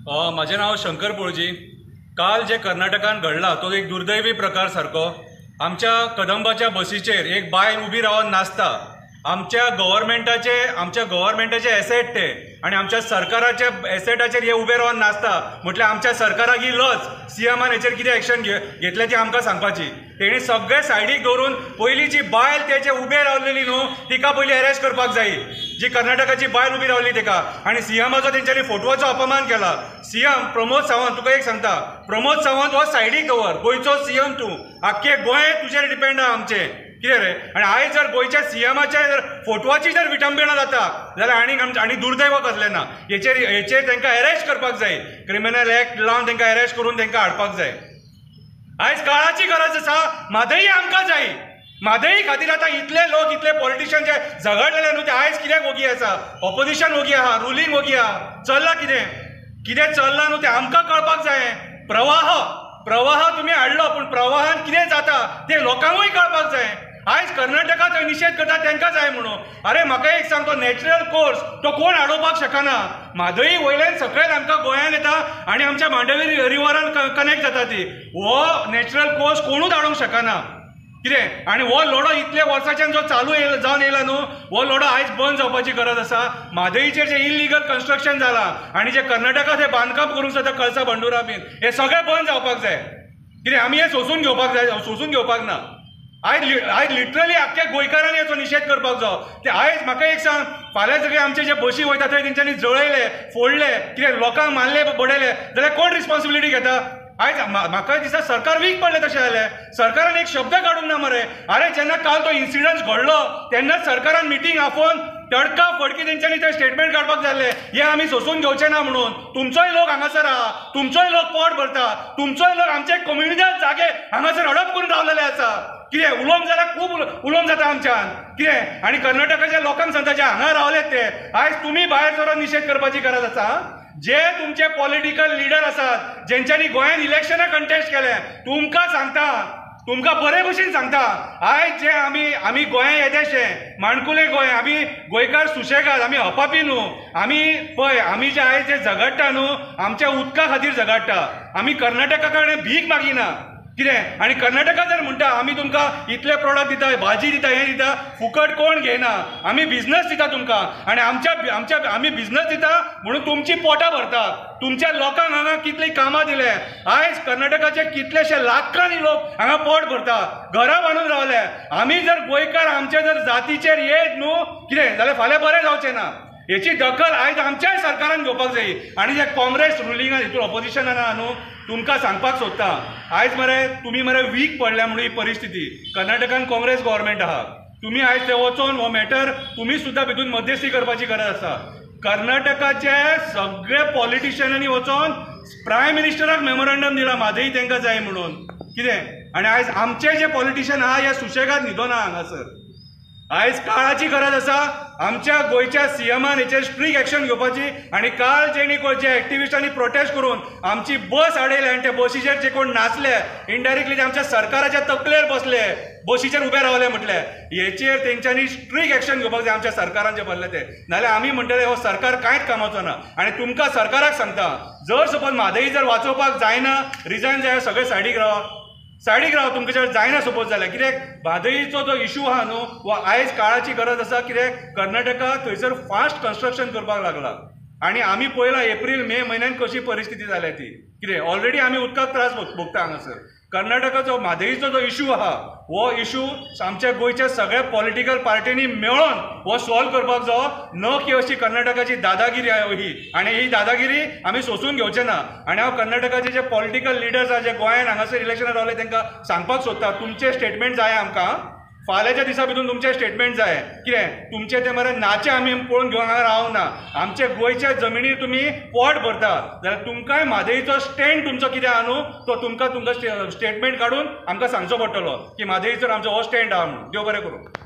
माझे नाव शंकर पोळजी। काल जे कर्नाटकान घडला तो एक दुर्दैवी प्रकार सारको। आमच्या कदंबाच्या बसीचेर एक बायल उभी रावन नाचता। आमच्या गव्हर्नमेंटाचे एसेट ते आणि आमच्या सरकाराच्या एसेटाचेर हे उभे रावन नाचता म्हटल्यार आमच्या सरकाराक ही लज सीएमान हेचेर कितें एक्शन घेतले ती आमकां सांगपाची। तेणी सगळे सायडीक दवरून पयली जी बायल तेचे उभे रावलेली न्हू तिका पयली अरेस्ट करपाक जाय। जी कर्नाटकाची बायल उभी रावली तेका आणि सीएमाचो तेंच्यांनी फोटवाचो अपमान केला। सीएम प्रमोद सावंत, तुका एक सांगता, प्रमोद सावंत हो सायडीक दवर, गोंयचो सीएम तूं, आख्खे गोंय तुजेर डिपेंड आहा आमचे कितें रे। आणि आयज जर गोंयच्या सीएमाच्या जर फोटवाची जर विटंबना जाता जाल्यार आनी दुर्दैव कसलें ना। हेचेर तांकां अरेस्ट करपाक जाय, क्रिमिनल एक्ट लावन तांकां अरेस्ट करून तांकां हाडपाक जाय। आयज काळाची गरज आसा, म्हादई आमकां जाय। म्हादई खातीर आतां इतले लोक इतले पॉलिटिशियन जे झगडलेले न्हू ते आयज कित्याक ओगी आसा, ऑपोजिशन ओगी आहा, रुलींग ओगी आहा, चल्लां कितें चल्लां न्हू तें आमकां कळपाक जाय। प्रवाह तुमी हाडलो पूण प्रवाहान कितें जाता तें लोकांकूय कळपाक जाय। आयज कर्नाटका थंय निशेध करता तांकां जाय म्हणून। अरे म्हाका एक सांग, तो नॅचरल कोर्स तो कोण हाडोवपाक शकना। म्हादई वयल्यान सकयल आमकां गोंयांत येता आणि आमच्या मांडवी रिवरान कनेक्ट जाता ती। हो नॅचरल कोर्स कोणूच हाडूंक शकना कितें। आणि हो लढो इतले वर्साच्यान जो चालू जावन येयला न्हू, हो लढो आयज बंद जावपाची गरज आसा। म्हादईचेर जे इलिगल कन्स्ट्रक्शन जालां आणि जे कर्नाटकांत हे बांदकाम करूंक सोदता कळसा बंडुरा बीन, हे सगळें बंद जावपाक जाय कितें। आमी हे सोसून घेवपाक ना। आयज लिटरली आख्ख्या गोंयकारांनी हेचो निशेध करपाक जाय। ते आयज म्हाका एक सांग, फाल्यां सगळे आमचे जे बशी वयता थंय तेंच्यांनी जळयले, फोडले, कितें लोकांक मारले, बडयले जाल्यार कोण रिस्पॉन्सिबिलिटी घेता। आयज म्हाका दिसता सरकार वीक पडले तशें जालें। सरकारान एक शब्द काडूंक ना मरे। अरे जेन्ना काल तो इन्सिडंट घडलो तेन्ना सरकारान मिटींग आपोवन तडका फडकी तेंच्यांनी ते स्टेटमेंट काडपाक जाल्ले, हे आमी सोसून घेवचे ना म्हणून। तुमचोय लोक हांगासर आहा, तुमचोय लोक पोट भरता, तुमचोय लोक आमचे कम्युनिटी जागे हांगासर हडप करून रावलेले आसा। कितें उलोवंक जाल्यार खूब उलोवंक जाता आमच्यान कितें। आनी कर्नाटकाच्या लोकांक सांगता जे हांगा रावलेत ते, आयज तुमी भायर सरून निशेध करपाची गरज आसा। जे तुमचे पॉलिटिकल लिडर आसात जेंच्यांनी गोंयांत इलेक्शनां कंटेस्ट केले, तुमकां सांगता, तुमकां बरे भशेन सांगता, आयज जे आमी गोंय येदेशे माणकुले गोंय, आमी गोंयकार सुशेगाद, आमी हपापी न्हू। आमी जे आयज जे झगडटा न्हू, आमच्या उदका खातीर झगडटा। आमी कर्नाटका कडेन भीक मागिना कितें। आणि कर्नाटका जर म्हणटा आमी तुमकां इतले प्रोडक्ट दिता, भाजी दिता, हें दिता, फुकट कोण घेयना, आमी बिझनस दिता तुमकां। आणि आमी बिझनस दिता म्हणून तुमची पोटां भरता, तुमच्या लोकांक हांगा कितली कामां दिले। आयज कर्नाटकाचे कितलेशे लाखांनी लोक हांगा पोट भरता, घरां बांदून रावले। आमी जर गोंयकार आमचे जर जातीचेर येत न्हू कितें जाल्यार फाल्यां बरें जावचें ना। हेची दखल आयज आमच्याय सरकारान घेवपाक जाय। आणि जे काँग्रेस रुलिंगान हितून ऑपोजिशनान आहा न्हू, तुमकां सांगपाक सोदता, आयज मरे तुमी मरे वीक पडल्या म्हणून ही परिस्थिती। कर्नाटकान काँग्रेस गव्हर्नमेंट आहा, तुमी आयज ते वचोन हो मॅटर तुमी सुद्दां भितून मध्यस्थी करपाची गरज आसा। कर्नाटकाचे सगळे पॉलिटिशियनांनी वचोन प्रायम मिनिस्टराक मेमोरंडम दिला म्हादई तांकां जाय म्हणून कितें। आणि आयज आमचे जे पॉलिटिशियन आहा हे सुशेगाद न्हिदोना हांगासर। आयज काळाची गरज आसा, आमच्या गोंयच्या सीएमान हेचेर स्ट्रीक एक्शन घेवपाची। आणि काल जे एक्टिविस्टांनी प्रोटेस्ट करून आमची बस आडयले आणि त्या बसीचेर जे कोण नाचले, इनडायरेक्टली ते आमच्या सरकाराच्या तकलेर बसले, बसीचेर उबे रावले म्हटले, हेचेर तेंच्यांनी स्ट्रीक एक्शन घेवपाक जाय आमच्या सरकारान जे पडले ते। नाल्यार आमी म्हणटले हो सरकार कांयच कामाचो ना। आणि तुमकां सरकाराक सांगता, जर सपोज म्हादई जर वाचोवपाक जायना, रिजायन जाय, सगळे सायडीक रावा, तुमचे जायना सपोज जाल्यार। कित्याक म्हादईचो जो इशू आहा न्हू, वो आयज काळाची गरज आसा। कित्याक कर्नाटका थंयसर फास्ट कन्स्ट्रक्शन करपाक लागला आणि आमी पळयला एप्रील मे म्हयन्यान कशी परिस्थिती जाल्या ती कितें। ऑलरेडी आमी उदकाक त्रास भोगता हांगासर। कर्नाटकाचो म्हादईचो जो इशू आहा, हो इशू आमच्या गोंयच्या सगळ्या पॉलिटिकल पार्टींनी मेळोन हो सॉल्व करपाक जाय, न की अशी कर्नाटकाची दादागिरी आहे ही। आणि ही दादागिरी आमी सोसून घेवचे ना। आणि हांव कर्नाटकाचे जे पॉलिटिकल लिडर्स आहा जे गोंयांत हांगासर इलेक्शनाक रावले तांकां सांगपाक सोदता, तुमचे स्टेटमेंट जाय आमकां। फाल्यांच्या दिसा भितून तुमचे स्टेटमेंट जाय कितें। तुमचे ते मरे नाचे आमी पळोवन घेवंक हांगा रावना। आमचे गोंयच्या जमिनीर तुमी पोट भरता जाल्यार तुमकांय म्हादईचो स्टँड तुमचो कितें आहा न्हू, तो तुमकां स्टेटमेंट काडून आमकां सांगचो पडटलो की म्हादईचो आमचो हो स्टँड आहा म्हणून। देव बरें करूं।